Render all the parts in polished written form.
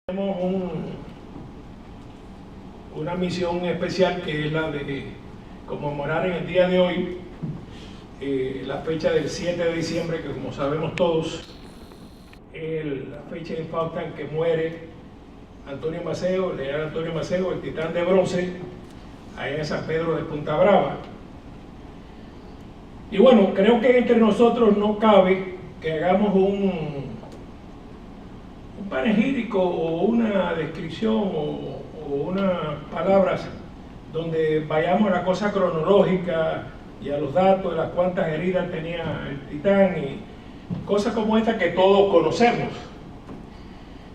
Tenemos una misión especial que es la de conmemorar en el día de hoy la fecha del 7 de diciembre, que como sabemos todos es la fecha infausta en que muere Antonio Maceo, Leal Antonio Maceo, el titán de bronce, allá en San Pedro de Punta Brava. Y bueno, creo que entre nosotros no cabe que hagamos un panegírico o una descripción o unas palabras donde vayamos a la cosa cronológica y a los datos de las cuantas heridas tenía el titán y cosas como esta que todos conocemos.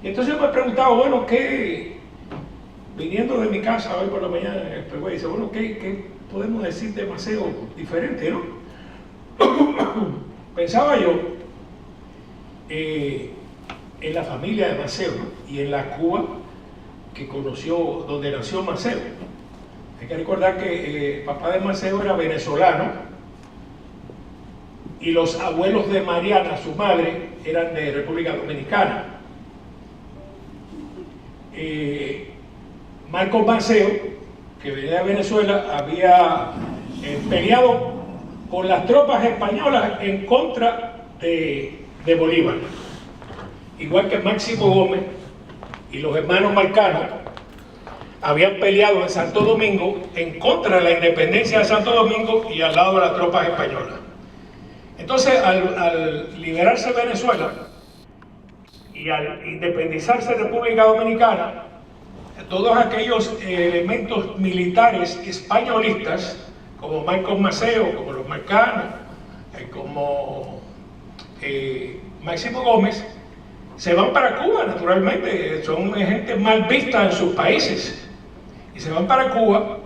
Y entonces me he preguntado, bueno, ¿qué? Viniendo de mi casa hoy por la mañana, dice, bueno, ¿qué podemos decir de Maceo diferente, no? Pensaba yo en la familia de Maceo, ¿no? Y en la Cuba que conoció, donde nació Maceo. Hay que recordar que el papá de Maceo era venezolano y los abuelos de Mariana, su madre, eran de República Dominicana. Marcos Maceo, que venía de Venezuela, había peleado con las tropas españolas en contra de Bolívar. Igual que Máximo Gómez y los hermanos Marcano habían peleado en Santo Domingo en contra de la independencia de Santo Domingo y al lado de las tropas españolas. Entonces, al liberarse Venezuela y al independizarse República Dominicana, todos aquellos elementos militares españolistas, como Marcos Maceo, como los Marcano, como Máximo Gómez, se van para Cuba, naturalmente, son gente mal vista en sus países, y se van para Cuba,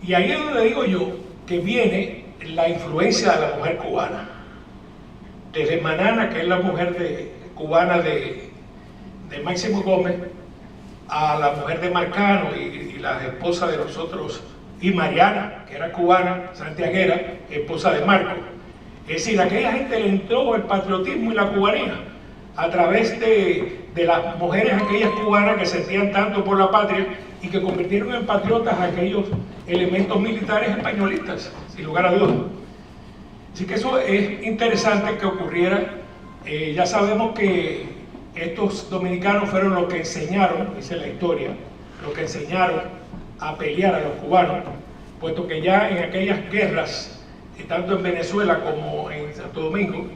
y ahí es donde digo yo que viene la influencia de la mujer cubana, desde Manana, que es la mujer cubana de Máximo Gómez, a la mujer de Marcano y la esposa de nosotros, y Mariana, que era cubana, santiaguera, esposa de Marcos. Es decir, a aquella gente le entró el patriotismo y la cubanía a través de las mujeres aquellas cubanas que sentían tanto por la patria y que convirtieron en patriotas aquellos elementos militares españolistas, sin lugar a dudas. Así que eso es interesante que ocurriera. Ya sabemos que estos dominicanos fueron los que enseñaron, dice la historia, los que enseñaron a pelear a los cubanos, puesto que ya en aquellas guerras, tanto en Venezuela como en Santo Domingo,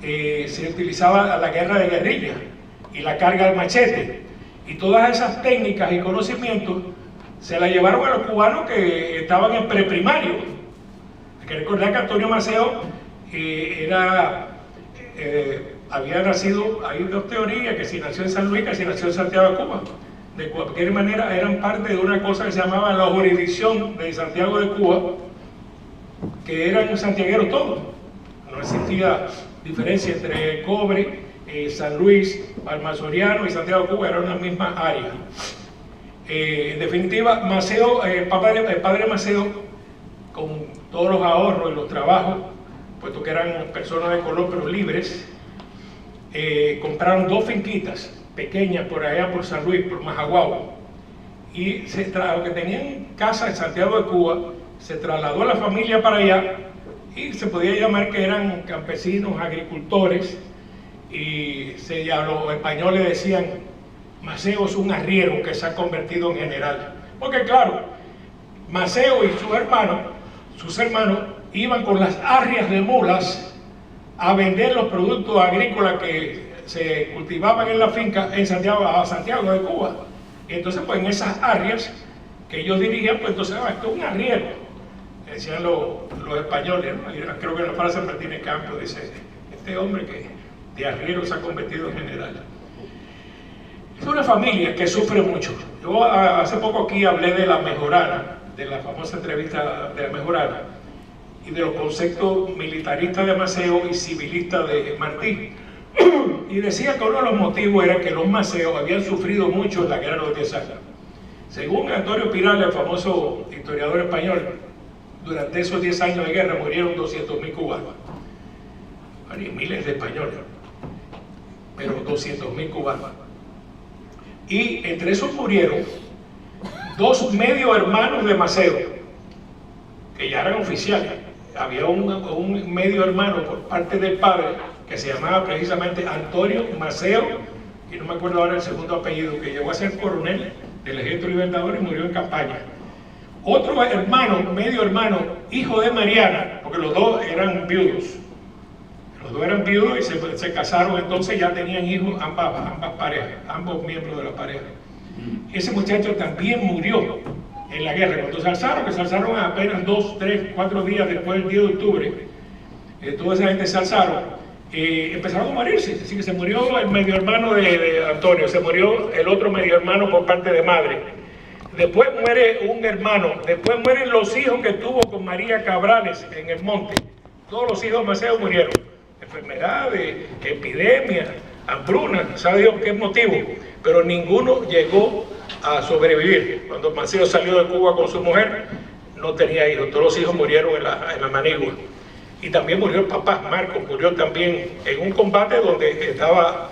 se utilizaba la guerra de guerrilla y la carga al machete, y todas esas técnicas y conocimientos se las llevaron a los cubanos que estaban en preprimario. Hay que recordar que Antonio Maceo había nacido, hay dos teorías, que si nació en San Luis, que si nació en Santiago de Cuba. De cualquier manera eran parte de una cosa que se llamaba la jurisdicción de Santiago de Cuba, que eran santiagueros todos, no existía diferencia entre Cobre, San Luis, Palma-Soriano y Santiago de Cuba, eran una misma área. En definitiva, Maceo, el padre Maceo, con todos los ahorros y los trabajos, puesto que eran personas de color pero libres, compraron dos finquitas pequeñas por allá por San Luis, por Majaguao, y los que tenían casa en Santiago de Cuba, se trasladó a la familia para allá, y se podía llamar que eran campesinos, agricultores, y los españoles decían, Maceo es un arriero que se ha convertido en general, porque claro, Maceo y sus hermanos iban con las arrias de mulas a vender los productos agrícolas que se cultivaban en la finca a Santiago de Cuba. Y entonces pues en esas arrias que ellos dirigían, pues entonces esto es un arriero, decían los españoles, ¿no? Y creo que la frase Martínez Campos dice, este hombre que de arriero se ha convertido en general. Es una familia que sufre mucho. Yo hace poco aquí hablé de la Mejorana, de la famosa entrevista de la Mejorana, y de los conceptos militaristas de Maceo y civilistas de Martí. Y decía que uno de los motivos era que los Maceos habían sufrido mucho en la guerra de los 10 años. Según Antonio Piral, el famoso historiador español, durante esos 10 años de guerra murieron 200.000 cubanos. Hay miles de españoles, pero 200.000 cubanos. y entre esos murieron 2 medio hermanos de Maceo, que ya eran oficiales. Había un medio hermano por parte del padre que se llamaba precisamente Antonio Maceo, y no me acuerdo ahora el segundo apellido, que llegó a ser coronel del Ejército Libertador y murió en campaña. Otro hermano, medio hermano, hijo de Mariana, porque los dos eran viudos. Los dos eran viudos y se casaron, entonces ya tenían hijos ambas parejas, ambos miembros de la pareja. Ese muchacho también murió en la guerra. Cuando se alzaron apenas 2, 3, 4 días después del 10 de octubre, toda esa gente se alzaron, empezaron a morirse. Así que se murió el medio hermano de Antonio, se murió el otro medio hermano por parte de madre. Después muere un hermano, después mueren los hijos que tuvo con María Cabrales en el monte. Todos los hijos de Maceo murieron. Enfermedades, epidemias, hambruna, sabe Dios qué motivo, pero ninguno llegó a sobrevivir. Cuando Maceo salió de Cuba con su mujer, no tenía hijos, todos los hijos murieron en la Manigua. Y también murió el papá, Marcos, murió también en un combate donde estaba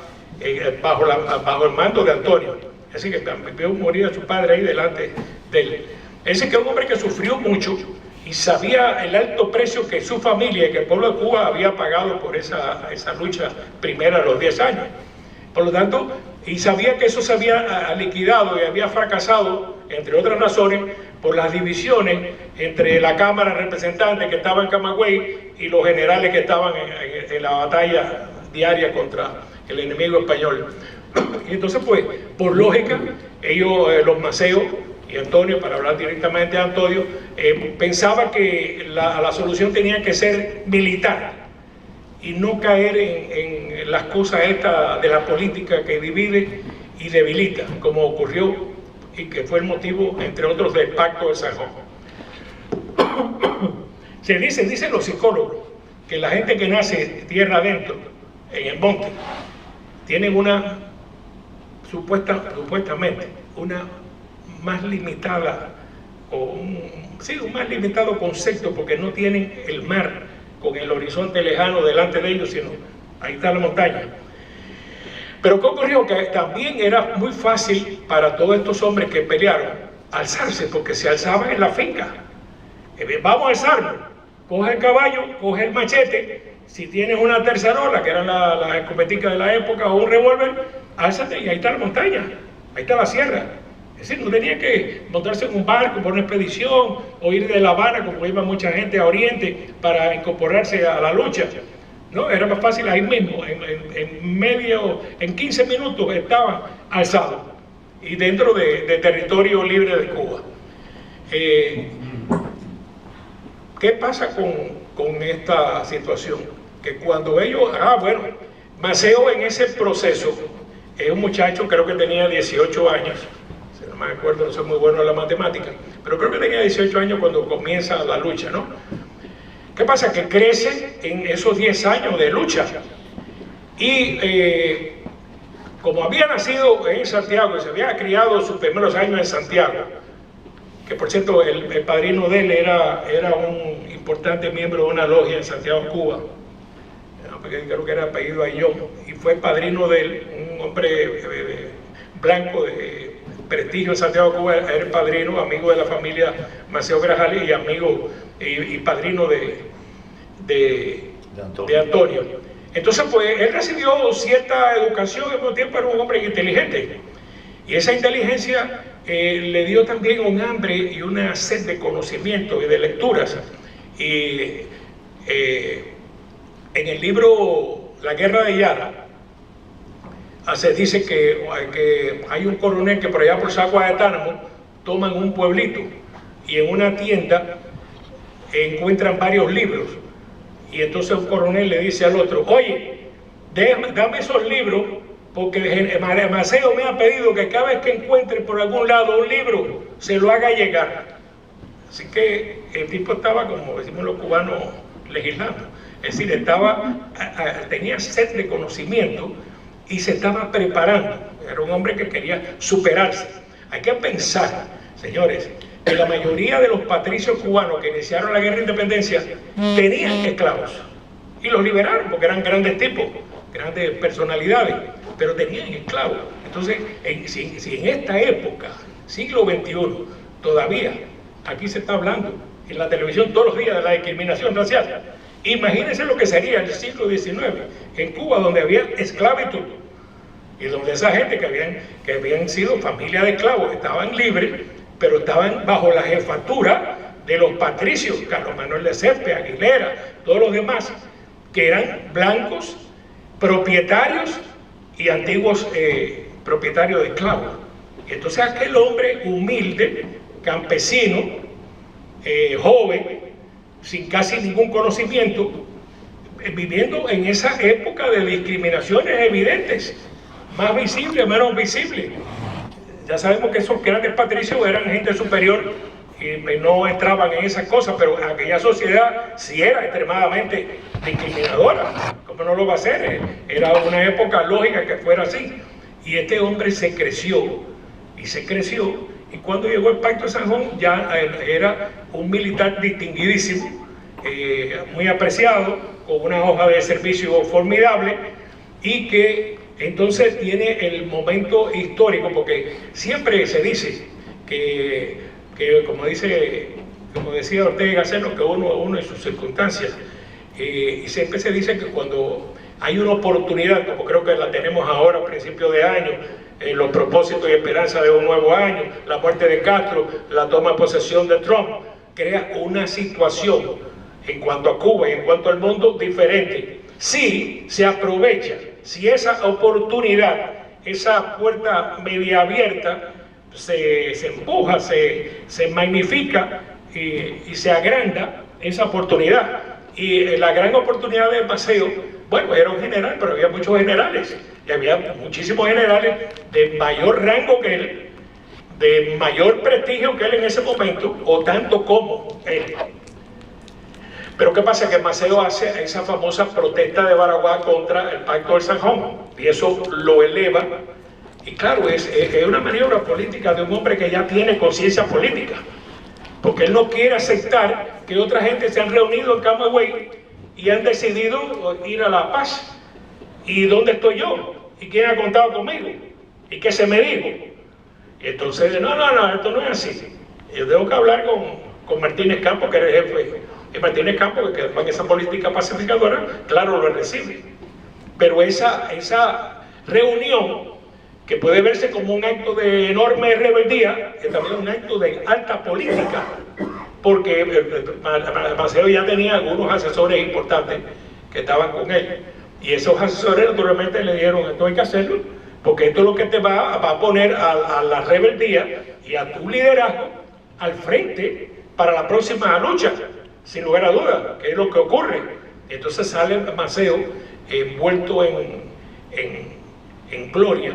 bajo el mando de Antonio. Así que vio morir a su padre ahí delante de él. Ese que es un hombre que sufrió mucho y sabía el alto precio que su familia y que el pueblo de Cuba había pagado por esa lucha primera a los 10 años. Por lo tanto, y sabía que eso se había liquidado y había fracasado, entre otras razones, por las divisiones entre la Cámara de Representantes que estaba en Camagüey y los generales que estaban en la batalla diaria contra el enemigo español. Y entonces, pues, por lógica, ellos, los Maceo y Antonio, para hablar directamente de Antonio, pensaba que la solución tenía que ser militar y no caer en las cosas estas de la política que divide y debilita, como ocurrió y que fue el motivo, entre otros, del Pacto de San Juan. Dicen los psicólogos que la gente que nace tierra adentro, en el monte, tienen una, supuestamente, una más limitada, un más limitado concepto, porque no tienen el mar con el horizonte lejano delante de ellos, sino ahí está la montaña. Pero ¿qué ocurrió? Que también era muy fácil para todos estos hombres que pelearon alzarse, porque se alzaban en la finca. Vamos a alzarnos, coge el caballo, coge el machete, si tienes una tercerola, que eran las escopeticas de la época, o un revólver, álzate y ahí está la montaña, ahí está la sierra. Es decir, no tenía que montarse en un barco por una expedición o ir de La Habana, como iba mucha gente a Oriente, para incorporarse a la lucha. No, era más fácil ahí mismo, en 15 minutos estaban alzados y dentro de territorio libre de Cuba. ¿Qué pasa con esta situación? Que cuando ellos, Maceo en ese proceso, es un muchacho, creo que tenía 18 años, no me acuerdo, no soy muy bueno en la matemática, pero creo que tenía 18 años cuando comienza la lucha, ¿no? ¿Qué pasa? Que crece en esos 10 años de lucha y como había nacido en Santiago y se había criado sus primeros años en Santiago, que por cierto el padrino de él era un importante miembro de una logia en Santiago, Cuba, creo que era apellido Ayllón, y fue padrino de él, un hombre blanco de prestigio en Santiago, Cuba, era el padrino, amigo de la familia Maceo Grajales y amigo y padrino de Antonio. Entonces, pues, él recibió cierta educación, al mismo tiempo era un hombre inteligente. Y esa inteligencia le dio también un hambre y una sed de conocimiento y de lecturas. Y en el libro La Guerra de Yara, se dice que hay un coronel que por allá por Sagua de Tánamo toman un pueblito y en una tienda encuentran varios libros y entonces un coronel le dice al otro: oye, dame esos libros porque Maceo me ha pedido que cada vez que encuentre por algún lado un libro se lo haga llegar. Así que el tipo estaba, como decimos los cubanos, legislando, es decir, tenía sed de conocimiento y se estaba preparando. Era un hombre que quería superarse. Hay que pensar, señores, que la mayoría de los patricios cubanos que iniciaron la guerra de independencia tenían esclavos y los liberaron porque eran grandes tipos, grandes personalidades, pero tenían esclavos. Entonces, si en esta época, siglo XXI, todavía aquí se está hablando en la televisión todos los días de la discriminación racial, imagínense lo que sería el siglo XIX en Cuba, donde había esclavitud y donde esa gente que habían sido familia de esclavos estaban libres, pero estaban bajo la jefatura de los patricios, Carlos Manuel de Céspedes, Aguilera, todos los demás, que eran blancos, propietarios y antiguos propietarios de esclavos. Y entonces aquel hombre humilde, campesino, joven, sin casi ningún conocimiento, viviendo en esa época de discriminaciones evidentes, más visible, menos visible. Ya sabemos que esos grandes patricios eran gente superior y no entraban en esas cosas, pero aquella sociedad sí era extremadamente discriminadora. ¿Cómo no lo va a ser? Era una época lógica que fuera así. Y este hombre se creció, y cuando llegó el Pacto de San Juan ya era un militar distinguidísimo, muy apreciado, con una hoja de servicio formidable, y que entonces tiene el momento histórico, porque siempre se dice que como decía Ortega y Gasset, que uno en sus circunstancias, y siempre se dice que cuando hay una oportunidad, como creo que la tenemos ahora a principios de año, los propósitos y esperanzas de un nuevo año, la muerte de Castro, la toma de posesión de Trump, crea una situación en cuanto a Cuba y en cuanto al mundo diferente. Si se aprovecha, si esa oportunidad, esa puerta media abierta, se empuja, se magnifica y se agranda esa oportunidad. Y la gran oportunidad de Maceo, bueno, era un general, pero había muchos generales, y había muchísimos generales de mayor rango que él, de mayor prestigio que él en ese momento, o tanto como él. Pero ¿qué pasa? Que Maceo hace esa famosa protesta de Baraguá contra el Pacto del San Juan, y eso lo eleva. Y claro, es una maniobra política de un hombre que ya tiene conciencia política, porque él no quiere aceptar que otra gente se han reunido en Camagüey y han decidido ir a La Paz. ¿Y dónde estoy yo? ¿Y quién ha contado conmigo? ¿Y qué se me dijo? Y entonces, no, esto no es así. Yo tengo que hablar con Martínez Campos, que era el jefe. Y Martínez Campos, que con esa política pacificadora, claro, lo recibe. Pero esa reunión, que puede verse como un acto de enorme rebeldía, es también un acto de alta política, porque Maceo ya tenía algunos asesores importantes que estaban con él, y esos asesores naturalmente le dijeron: esto hay que hacerlo, porque esto es lo que te va a poner a la rebeldía y a tu liderazgo al frente para la próxima lucha, sin lugar a dudas, que es lo que ocurre. Entonces sale Maceo envuelto en gloria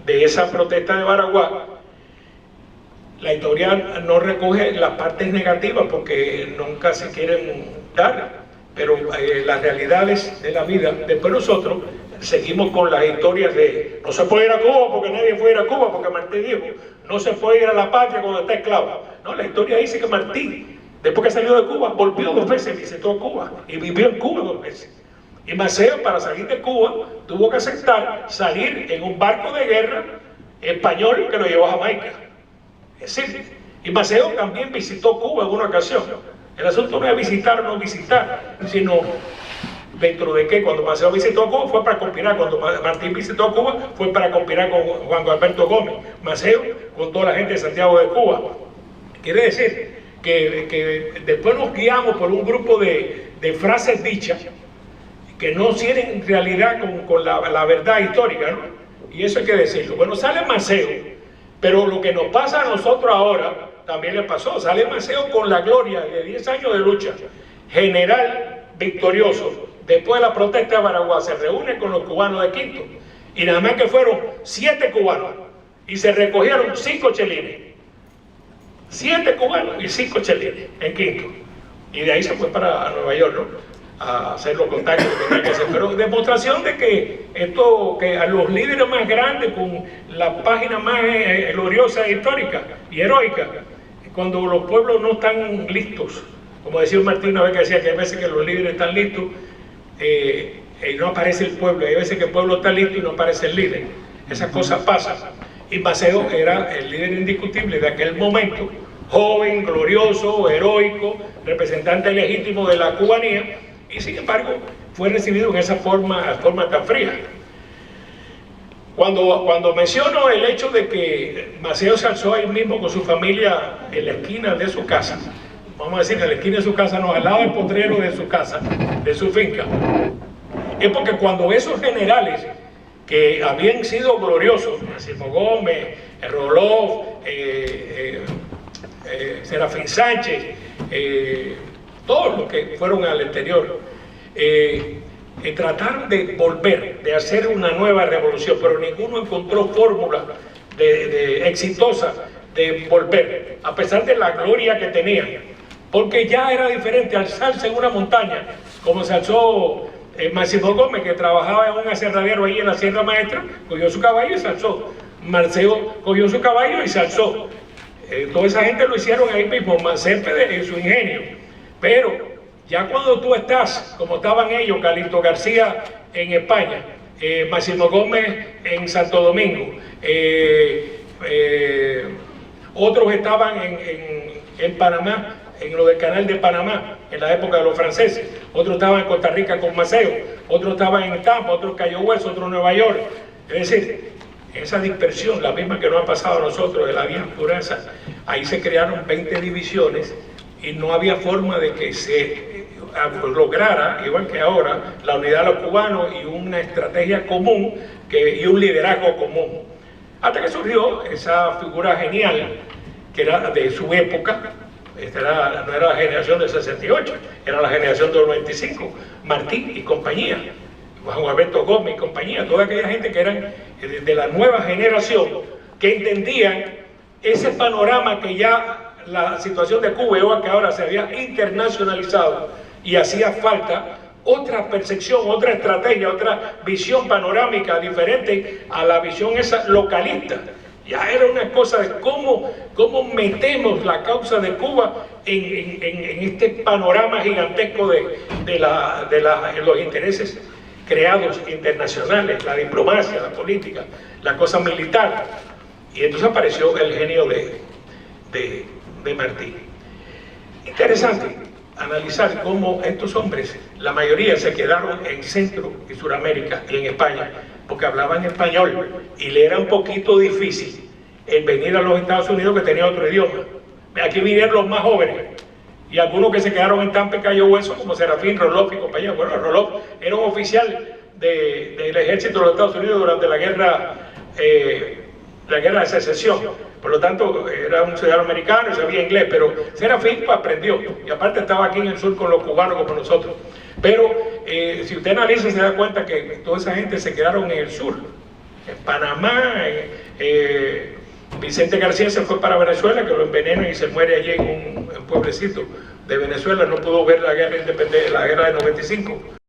de esa protesta de Baraguá. La historia no recoge las partes negativas porque nunca se quieren dar, pero las realidades de la vida. Después nosotros seguimos con las historias de no se puede ir a Cuba porque nadie fue a ir a Cuba, porque Martí dijo no se puede ir a la patria cuando está esclavo. No, la historia dice que Martí, después que salió de Cuba, volvió 2 veces, visitó Cuba y vivió en Cuba 2 veces. Y Maceo, para salir de Cuba, tuvo que aceptar salir en un barco de guerra español que lo llevó a Jamaica. Es decir, y Maceo también visitó Cuba en una ocasión. El asunto no es visitar o no visitar, sino dentro de que cuando Maceo visitó Cuba fue para conspirar, cuando Martín visitó Cuba fue para conspirar con Juan Alberto Gómez, Maceo con toda la gente de Santiago de Cuba. Quiere decir que después nos guiamos por un grupo de frases dichas que no tienen realidad con la verdad histórica, ¿no? Y eso hay que decirlo. Bueno, sale Maceo, pero lo que nos pasa a nosotros ahora también le pasó. Sale Maceo con la gloria de 10 años de lucha, general victorioso. Después de la protesta de Baraguá se reúne con los cubanos de Quinto, y nada más que fueron 7 cubanos y se recogieron 5 chelines. 7 cubanos y 5 chelines en Quinto, y de ahí se fue para Nueva York, ¿no?, a hacer los contactos que tenía que hacer. Pero demostración de que a los líderes más grandes, con la página más gloriosa, histórica y heroica, cuando los pueblos no están listos, como decía Martín una vez, que decía que hay veces que los líderes están listos y no aparece el pueblo, y hay veces que el pueblo está listo y no aparece el líder. esas cosas pasan. Y Maceo era el líder indiscutible de aquel momento, joven, glorioso, heroico, representante legítimo de la cubanía, y sin embargo fue recibido en esa forma tan fría. Cuando menciono el hecho de que Maceo se alzó ahí mismo con su familia en la esquina de su casa, vamos a decir en la esquina de su casa, no, al lado del potrero de su casa, de su finca, es porque cuando esos generales que habían sido gloriosos, Máximo Gómez, Roloff, Serafín Sánchez, todos los que fueron al exterior, trataron de volver, de hacer una nueva revolución, pero ninguno encontró fórmula exitosa de volver, a pesar de la gloria que tenían, porque ya era diferente alzarse en una montaña, como se alzó Máximo Gómez, que trabajaba en un aserradero ahí en la Sierra Maestra, cogió su caballo y se alzó. Maceo cogió su caballo y se alzó. Toda esa gente lo hicieron ahí mismo, Céspedes en su ingenio. Pero ya cuando tú estás, como estaban ellos, Calixto García en España, Máximo Gómez en Santo Domingo, otros estaban en Panamá, en lo del canal de Panamá, en la época de los franceses, otros estaban en Costa Rica con Maceo, otros estaban en Tampa, otros en Cayo Hueso, otros en Nueva York. Es decir, esa dispersión, la misma que nos ha pasado a nosotros de la diáspora, ahí se crearon 20 divisiones y no había forma de que se lograra, igual que ahora, la unidad de los cubanos y una estrategia común y un liderazgo común. Hasta que surgió esa figura genial, que era de su época. No era la generación del 68, era la generación del 95, Martí y compañía, Juan Alberto Gómez y compañía, toda aquella gente que eran de la nueva generación, que entendían ese panorama que ya la situación de Cuba, que ahora se había internacionalizado y hacía falta otra percepción, otra estrategia, otra visión panorámica diferente a la visión esa localista. Ya era una cosa de cómo metemos la causa de Cuba en este panorama gigantesco de los intereses creados internacionales, la diplomacia, la política, la cosa militar. Y entonces apareció el genio de Martí. Interesante analizar cómo estos hombres, la mayoría se quedaron en Centro y Suramérica y en España, porque hablaban español y le era un poquito difícil el venir a los Estados Unidos, que tenía otro idioma. Aquí vinieron los más jóvenes y algunos que se quedaron en Tampa y Cayo Hueso, como Serafín, Roloff y compañía. Bueno, Roloff era un oficial del ejército de los Estados Unidos durante la guerra de secesión, por lo tanto era un ciudadano americano y sabía inglés, pero Serafín aprendió y aparte estaba aquí en el sur con los cubanos como nosotros. Pero si usted analiza se da cuenta que toda esa gente se quedaron en el sur, en Panamá. Vicente García se fue para Venezuela, que lo envenenan y se muere allí en un pueblecito de Venezuela, no pudo ver la guerra de 95.